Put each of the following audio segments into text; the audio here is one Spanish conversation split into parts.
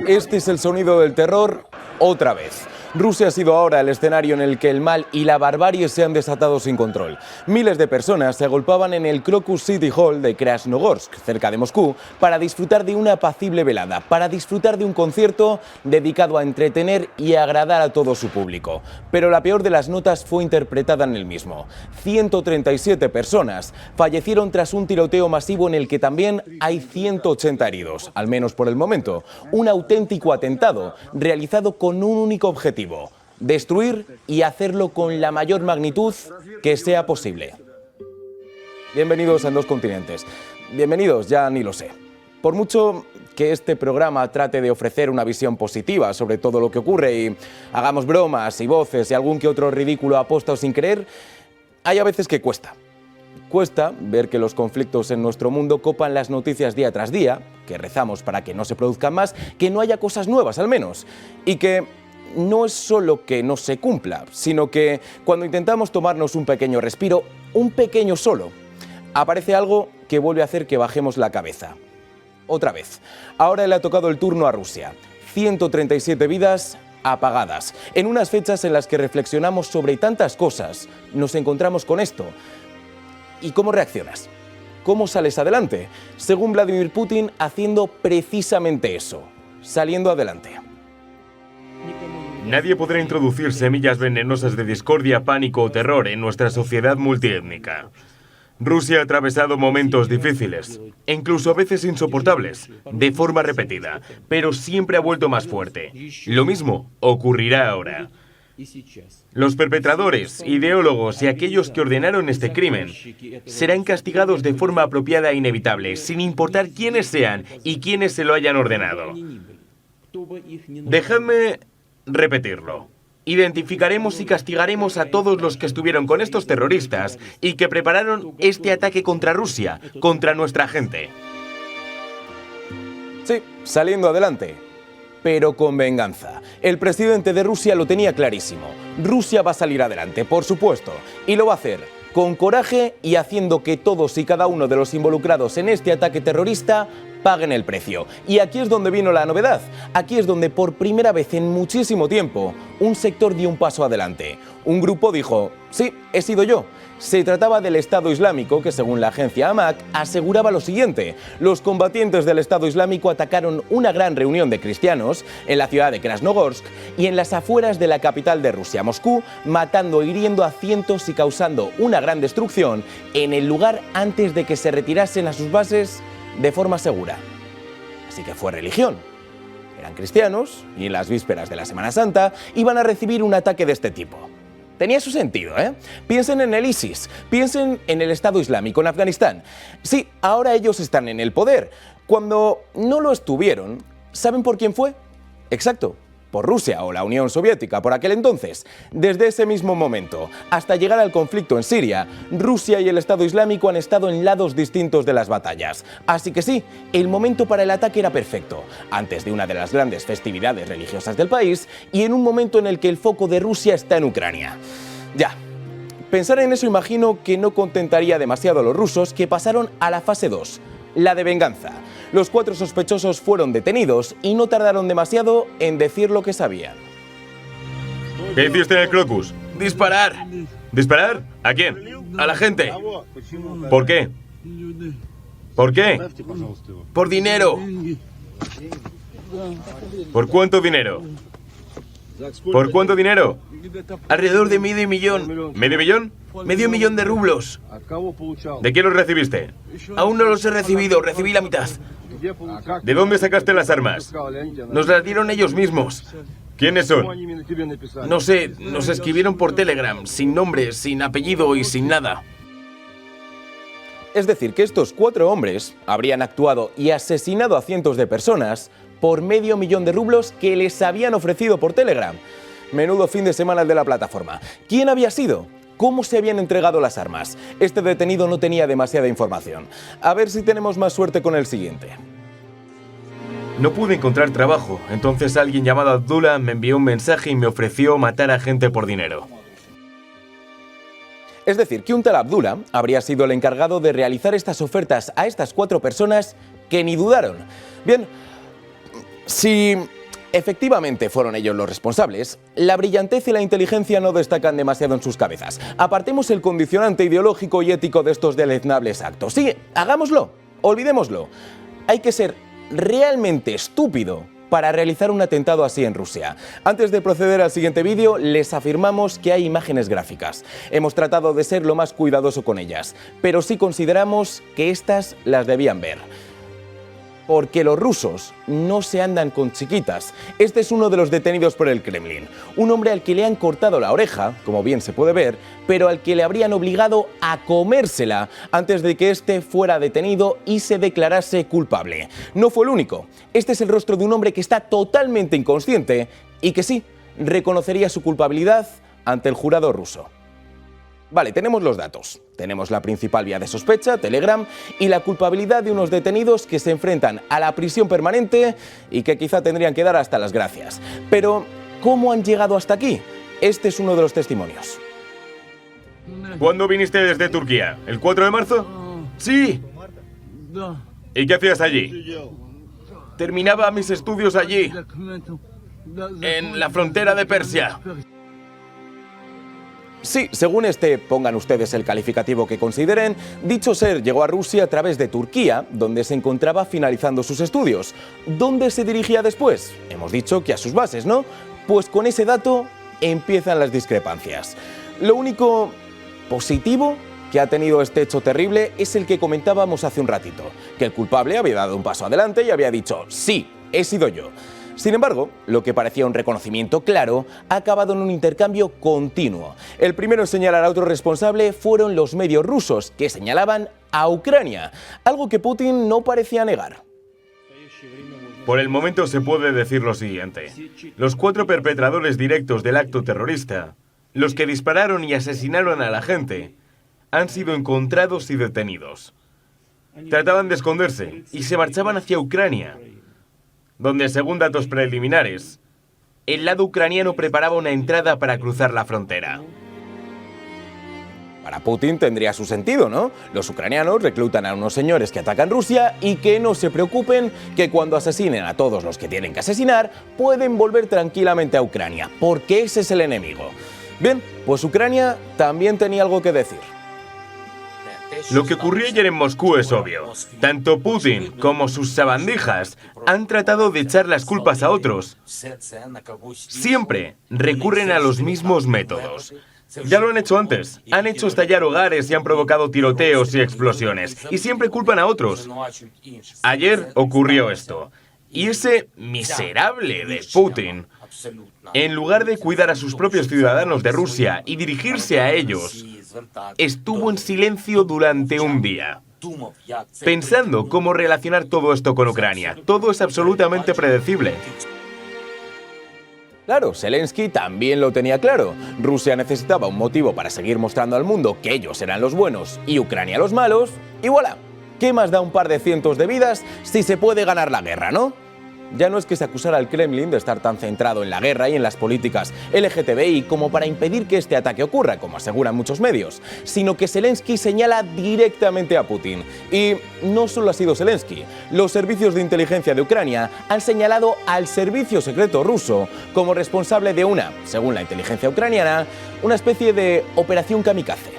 Este es el sonido del terror otra vez. Rusia ha sido ahora el escenario en el que el mal y la barbarie se han desatado sin control. Miles de personas se agolpaban en el Crocus City Hall de Krasnogorsk, cerca de Moscú, para disfrutar de una apacible velada, para disfrutar de un concierto dedicado a entretener y agradar a todo su público. Pero la peor de las notas fue interpretada en el mismo. 137 personas fallecieron tras un tiroteo masivo en el que también hay 180 heridos, al menos por el momento. Un auténtico atentado realizado con un único objetivo: destruir y hacerlo con la mayor magnitud que sea posible. Bienvenidos a En Dos Continentes. Bienvenidos, ya ni lo sé. Por mucho que este programa trate de ofrecer una visión positiva sobre todo lo que ocurre y hagamos bromas y voces y algún que otro ridículo aposta o sin querer, hay a veces que cuesta. Cuesta ver que los conflictos en nuestro mundo copan las noticias día tras día, que rezamos para que no se produzcan más, que no haya cosas nuevas al menos, y que no es solo que no se cumpla, sino que cuando intentamos tomarnos un pequeño respiro, un pequeño solo, aparece algo que vuelve a hacer que bajemos la cabeza. Otra vez. Ahora le ha tocado el turno a Rusia. 137 vidas apagadas. En unas fechas en las que reflexionamos sobre tantas cosas, nos encontramos con esto. ¿Y cómo reaccionas? ¿Cómo sales adelante? Según Vladimir Putin, haciendo precisamente eso, saliendo adelante. Nadie podrá introducir semillas venenosas de discordia, pánico o terror en nuestra sociedad multiétnica. Rusia ha atravesado momentos difíciles, e incluso a veces insoportables, de forma repetida, pero siempre ha vuelto más fuerte. Lo mismo ocurrirá ahora. Los perpetradores, ideólogos y aquellos que ordenaron este crimen serán castigados de forma apropiada e inevitable, sin importar quiénes sean y quiénes se lo hayan ordenado. Dejadme repetirlo. Identificaremos y castigaremos a todos los que estuvieron con estos terroristas y que prepararon este ataque contra Rusia, contra nuestra gente. Sí, saliendo adelante, pero con venganza. El presidente de Rusia lo tenía clarísimo. Rusia va a salir adelante, por supuesto, y lo va a hacer con coraje y haciendo que todos y cada uno de los involucrados en este ataque terrorista paguen el precio. Y aquí es donde vino la novedad. Aquí es donde por primera vez en muchísimo tiempo un sector dio un paso adelante. Un grupo dijo: sí, he sido yo. Se trataba del Estado Islámico, que según la agencia AMAC aseguraba lo siguiente: los combatientes del Estado Islámico atacaron una gran reunión de cristianos en la ciudad de Krasnogorsk y en las afueras de la capital de Rusia, Moscú, matando e hiriendo a cientos y causando una gran destrucción en el lugar antes de que se retirasen a sus bases de forma segura. Así que fue religión. Eran cristianos y en las vísperas de la Semana Santa iban a recibir un ataque de este tipo. Tenía su sentido, ¿eh? Piensen en el ISIS, piensen en el Estado Islámico en Afganistán. Sí, ahora ellos están en el poder. Cuando no lo estuvieron, ¿saben por quién fue? Exacto, por Rusia o la Unión Soviética por aquel entonces. Desde ese mismo momento hasta llegar al conflicto en Siria, Rusia y el Estado Islámico han estado en lados distintos de las batallas. Así que sí, el momento para el ataque era perfecto, antes de una de las grandes festividades religiosas del país y en un momento en el que el foco de Rusia está en Ucrania. Ya, pensar en eso imagino que no contentaría demasiado a los rusos, que pasaron a la fase 2, la de venganza. Los 4 sospechosos fueron detenidos y no tardaron demasiado en decir lo que sabían. ¿Qué hiciste en el Crocus? Disparar. ¿Disparar? ¿A quién? A la gente. ¿Por qué? ¿Por qué? Por dinero. ¿Por cuánto dinero? ¿Por cuánto dinero? Alrededor de medio millón. ¿Medio millón? Medio millón de rublos. ¿De quién los recibiste? Aún no los he recibido. Recibí la mitad. ¿De dónde sacaste las armas? Nos las dieron ellos mismos. ¿Quiénes son? No sé, nos escribieron por Telegram, sin nombre, sin apellido y sin nada. Es decir, que estos 4 hombres habrían actuado y asesinado a cientos de personas por medio millón de rublos que les habían ofrecido por Telegram. Menudo fin de semana de la plataforma. ¿Quién había sido? ¿Cómo se habían entregado las armas? Este detenido no tenía demasiada información. A ver si tenemos más suerte con el siguiente. No pude encontrar trabajo, entonces alguien llamado Abdullah me envió un mensaje y me ofreció matar a gente por dinero. Es decir, que un tal Abdullah habría sido el encargado de realizar estas ofertas a estas 4 personas que ni dudaron. Bien, Si efectivamente fueron ellos los responsables, la brillantez y la inteligencia no destacan demasiado en sus cabezas. Apartemos el condicionante ideológico y ético de estos deleznables actos. Sí, hagámoslo, olvidémoslo. Hay que ser realmente estúpido para realizar un atentado así en Rusia. Antes de proceder al siguiente vídeo, les afirmamos que hay imágenes gráficas. Hemos tratado de ser lo más cuidadoso con ellas, pero sí consideramos que estas las debían ver. Porque los rusos no se andan con chiquitas. Este es uno de los detenidos por el Kremlin. Un hombre al que le han cortado la oreja, como bien se puede ver, pero al que le habrían obligado a comérsela antes de que éste fuera detenido y se declarase culpable. No fue el único. Este es el rostro de un hombre que está totalmente inconsciente y que sí, reconocería su culpabilidad ante el jurado ruso. Vale, tenemos los datos. Tenemos la principal vía de sospecha, Telegram, y la culpabilidad de unos detenidos que se enfrentan a la prisión permanente y que quizá tendrían que dar hasta las gracias. Pero, ¿cómo han llegado hasta aquí? Este es uno de los testimonios. ¿Cuándo viniste desde Turquía? ¿El 4 de marzo? Sí, ¿Y qué hacías allí? terminaba mis estudios allí, en la frontera de Persia. Sí, según este, pongan ustedes el calificativo que consideren, dicho ser llegó a Rusia a través de Turquía, donde se encontraba finalizando sus estudios. ¿Dónde se dirigía después? Hemos dicho que a sus bases, ¿no? Pues con ese dato empiezan las discrepancias. Lo único positivo que ha tenido este hecho terrible es el que comentábamos hace un ratito, que el culpable había dado un paso adelante y había dicho, sí, he sido yo. Sin embargo, lo que parecía un reconocimiento claro ha acabado en un intercambio continuo. El primero en señalar a otro responsable fueron los medios rusos, que señalaban a Ucrania, algo que Putin no parecía negar. Por el momento se puede decir lo siguiente. Los 4 perpetradores directos del acto terrorista, los que dispararon y asesinaron a la gente, han sido encontrados y detenidos. Trataban de esconderse y se marchaban hacia Ucrania, donde, según datos preliminares, el lado ucraniano preparaba una entrada para cruzar la frontera. Para Putin tendría su sentido, ¿no? Los ucranianos reclutan a unos señores que atacan Rusia y que no se preocupen que cuando asesinen a todos los que tienen que asesinar, pueden volver tranquilamente a Ucrania, porque ese es el enemigo. Bien, pues Ucrania también tenía algo que decir. Lo que ocurrió ayer en Moscú es obvio. Tanto Putin como sus sabandijas han tratado de echar las culpas a otros. Siempre recurren a los mismos métodos. Ya lo han hecho antes. Han hecho estallar hogares y han provocado tiroteos y explosiones. Y siempre culpan a otros. Ayer ocurrió esto. Y ese miserable de Putin, en lugar de cuidar a sus propios ciudadanos de Rusia y dirigirse a ellos, estuvo en silencio durante un día, pensando cómo relacionar todo esto con Ucrania. Todo es absolutamente predecible. Claro, Zelensky también lo tenía claro. Rusia necesitaba un motivo para seguir mostrando al mundo que ellos eran los buenos y Ucrania los malos, y voilà. ¿Qué más da un par de cientos de vidas si se puede ganar la guerra, no? Ya no es que se acusara al Kremlin de estar tan centrado en la guerra y en las políticas LGTBI como para impedir que este ataque ocurra, como aseguran muchos medios, sino que Zelensky señala directamente a Putin. Y no solo ha sido Zelensky. Los servicios de inteligencia de Ucrania han señalado al servicio secreto ruso como responsable de una, según la inteligencia ucraniana, una especie de operación kamikaze.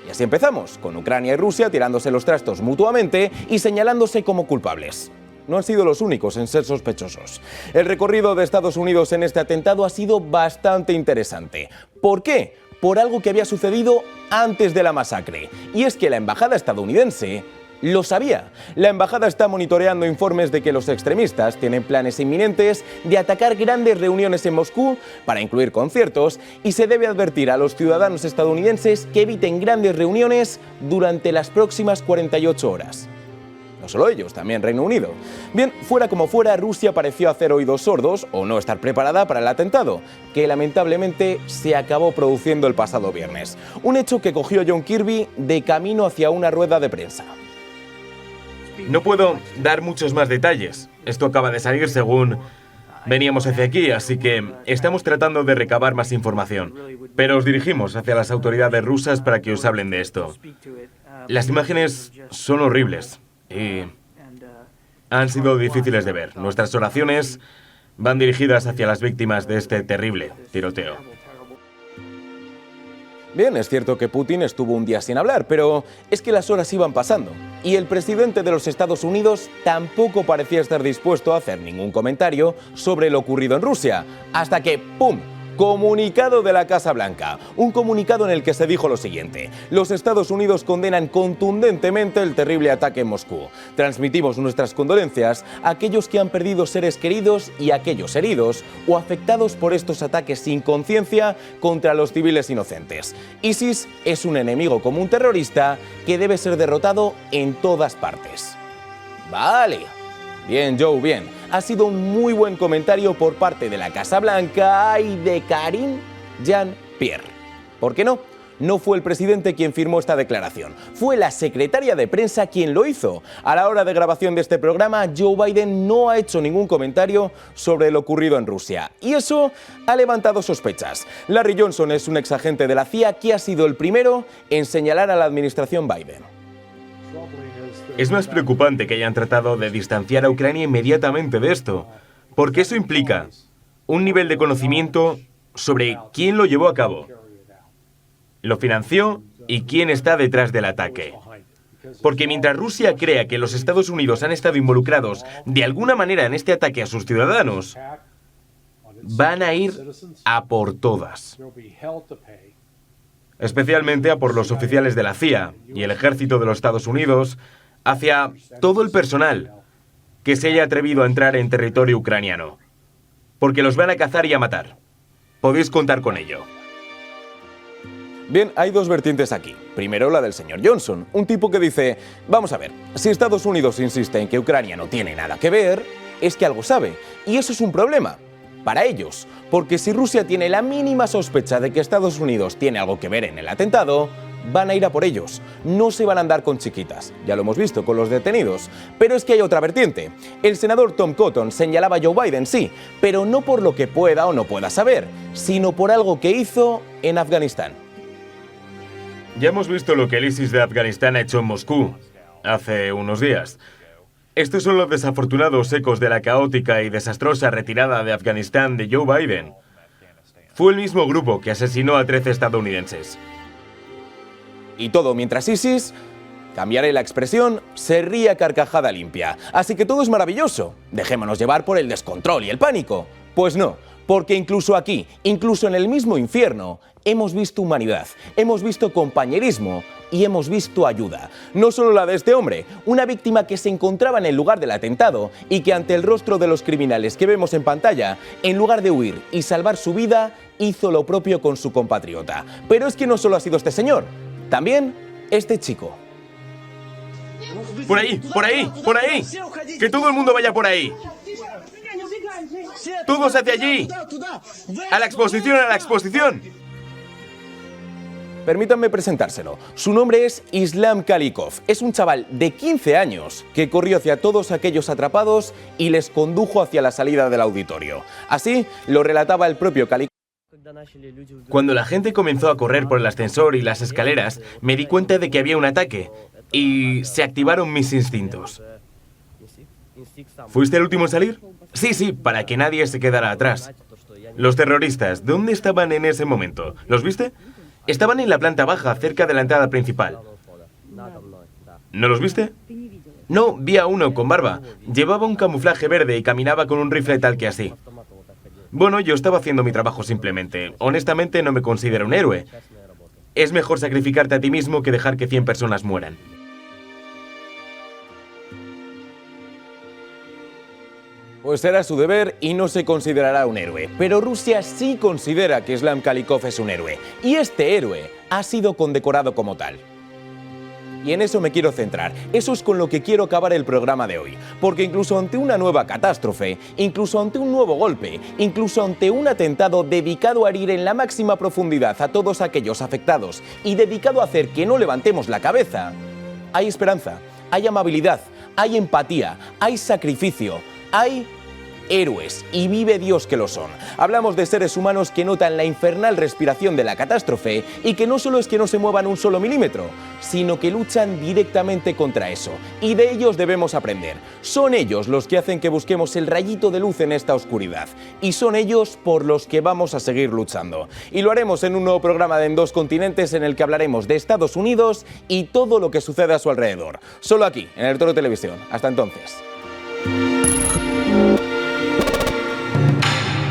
Y así empezamos, con Ucrania y Rusia tirándose los trastos mutuamente y señalándose como culpables. No han sido los únicos en ser sospechosos. El recorrido de Estados Unidos en este atentado ha sido bastante interesante. ¿Por qué? Por algo que había sucedido antes de la masacre. Y es que la embajada estadounidense lo sabía. La embajada está monitoreando informes de que los extremistas tienen planes inminentes de atacar grandes reuniones en Moscú para incluir conciertos y se debe advertir a los ciudadanos estadounidenses que eviten grandes reuniones durante las próximas 48 horas. No solo ellos, también Reino Unido. Bien, fuera como fuera, Rusia pareció hacer oídos sordos o no estar preparada para el atentado, que lamentablemente se acabó produciendo el pasado viernes. Un hecho que cogió John Kirby de camino hacia una rueda de prensa. No puedo dar muchos más detalles. Esto acaba de salir según veníamos hacia aquí, así que estamos tratando de recabar más información. Pero os dirigimos hacia las autoridades rusas para que os hablen de esto. Las imágenes son horribles. Y han sido difíciles de ver. Nuestras oraciones van dirigidas hacia las víctimas de este terrible tiroteo. Bien, es cierto que Putin estuvo un día sin hablar, pero es que las horas iban pasando y el presidente de los Estados Unidos tampoco parecía estar dispuesto a hacer ningún comentario sobre lo ocurrido en Rusia, hasta que ¡pum!, comunicado de la Casa Blanca. Un comunicado en el que se dijo lo siguiente: los Estados Unidos condenan contundentemente el terrible ataque en Moscú. Transmitimos nuestras condolencias a aquellos que han perdido seres queridos y a aquellos heridos o afectados por estos ataques sin conciencia contra los civiles inocentes. ISIS es un enemigo común terrorista que debe ser derrotado en todas partes. Vale. Bien, Joe, bien. Ha sido un muy buen comentario por parte de la Casa Blanca y de Karine Jean-Pierre. ¿Por qué no? No fue el presidente quien firmó esta declaración, fue la secretaria de prensa quien lo hizo. A la hora de grabación de este programa, Joe Biden no ha hecho ningún comentario sobre lo ocurrido en Rusia. Y eso ha levantado sospechas. Larry Johnson es un exagente de la CIA que ha sido el primero en señalar a la administración Biden. Es más preocupante que hayan tratado de distanciar a Ucrania inmediatamente de esto, porque eso implica un nivel de conocimiento sobre quién lo llevó a cabo, lo financió y quién está detrás del ataque. Porque mientras Rusia crea que los Estados Unidos han estado involucrados de alguna manera en este ataque a sus ciudadanos, van a ir a por todas. Especialmente a por los oficiales de la CIA y el ejército de los Estados Unidos, hacia todo el personal que se haya atrevido a entrar en territorio ucraniano. Porque los van a cazar y a matar. Podéis contar con ello. Bien, hay dos vertientes aquí. Primero la del señor Johnson, un tipo que dice: vamos a ver, si Estados Unidos insiste en que Ucrania no tiene nada que ver, es que algo sabe. Y eso es un problema para ellos, porque si Rusia tiene la mínima sospecha de que Estados Unidos tiene algo que ver en el atentado, van a ir a por ellos. No se van a andar con chiquitas. Ya lo hemos visto con los detenidos. Pero es que hay otra vertiente. El senador Tom Cotton señalaba a Joe Biden, sí, pero no por lo que pueda o no pueda saber, sino por algo que hizo en Afganistán. Ya hemos visto lo que el ISIS de Afganistán ha hecho en Moscú hace unos días. Estos son los desafortunados ecos de la caótica y desastrosa retirada de Afganistán de Joe Biden. Fue el mismo grupo que asesinó a 13 estadounidenses. Y todo mientras ISIS, cambiaré la expresión, se ríe a carcajada limpia. Así que todo es maravilloso. Dejémonos llevar por el descontrol y el pánico. Pues no, porque incluso aquí, incluso en el mismo infierno, hemos visto humanidad, hemos visto compañerismo y hemos visto ayuda. No solo la de este hombre, una víctima que se encontraba en el lugar del atentado y que ante el rostro de los criminales que vemos en pantalla, en lugar de huir y salvar su vida, hizo lo propio con su compatriota. Pero es que no solo ha sido este señor, también este chico. ¡Por ahí! ¡Por ahí! ¡Por ahí! ¡Que todo el mundo vaya por ahí! ¡Todos hacia allí! ¡A la exposición, a la exposición! Permítanme presentárselo. Su nombre es Islam Kalikov. Es un chaval de 15 años que corrió hacia todos aquellos atrapados y les condujo hacia la salida del auditorio. Así lo relataba el propio Kalikov. Cuando la gente comenzó a correr por el ascensor y las escaleras, me di cuenta de que había un ataque y se activaron mis instintos. ¿Fuiste el último en salir? Sí, para que nadie se quedara atrás. Los terroristas, ¿dónde estaban en ese momento? ¿Los viste? Estaban en la planta baja, cerca de la entrada principal. ¿No los viste? No, vi a uno con barba. Llevaba un camuflaje verde y caminaba con un rifle tal que así. Bueno, yo estaba haciendo mi trabajo simplemente. Honestamente no me considero un héroe. Es mejor sacrificarte a ti mismo que dejar que 100 personas mueran. Pues era su deber y no se considerará un héroe. Pero Rusia sí considera que Islam Kalikov es un héroe. Y este héroe ha sido condecorado como tal. Y en eso me quiero centrar. Eso es con lo que quiero acabar el programa de hoy. Porque incluso ante una nueva catástrofe, incluso ante un nuevo golpe, incluso ante un atentado dedicado a herir en la máxima profundidad a todos aquellos afectados y dedicado a hacer que no levantemos la cabeza, hay esperanza, hay amabilidad, hay empatía, hay sacrificio, hay héroes, y vive Dios que lo son. Hablamos de seres humanos que notan la infernal respiración de la catástrofe y que no solo es que no se muevan un solo milímetro, sino que luchan directamente contra eso. Y de ellos debemos aprender. Son ellos los que hacen que busquemos el rayito de luz en esta oscuridad. Y son ellos por los que vamos a seguir luchando. Y lo haremos en un nuevo programa de En Dos Continentes en el que hablaremos de Estados Unidos y todo lo que sucede a su alrededor. Solo aquí, en El Toro Televisión. Hasta entonces.